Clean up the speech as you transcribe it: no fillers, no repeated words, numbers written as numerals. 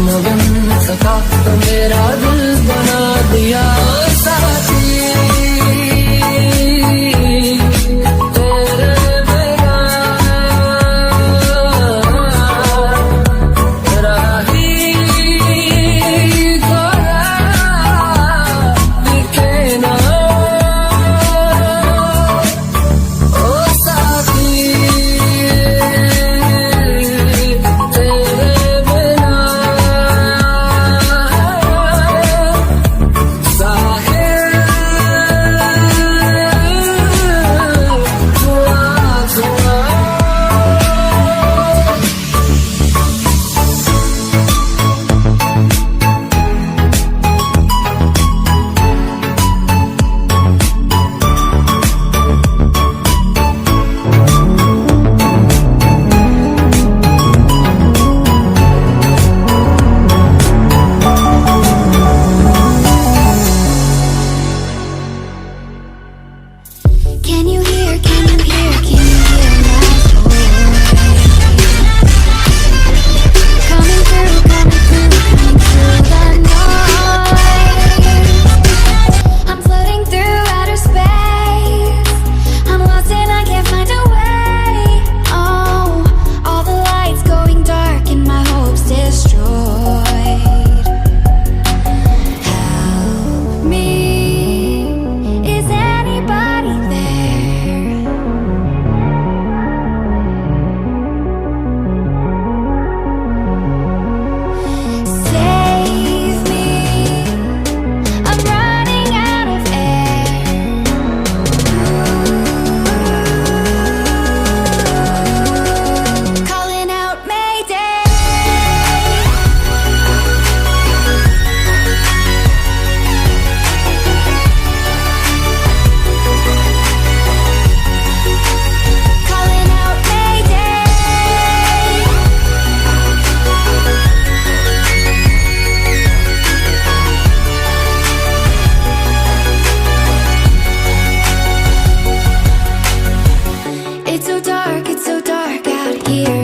न बन सका तो मेरा दिल बना दिया साथी तेरे बिना राही को दिखे ना ओ साथी तेरे बिना साहिल धुआं धुआं Can you hear, can you hear, can you hear my voice? Coming through, coming through, coming through the noise. I'm floating through outer space. I'm lost and I can't find a way. Oh, all the lights going dark and my hopes destroyed. Help me. Is anybody there? Save me. I'm running out of air. Calling out Mayday. Calling out Mayday. It's so dark out here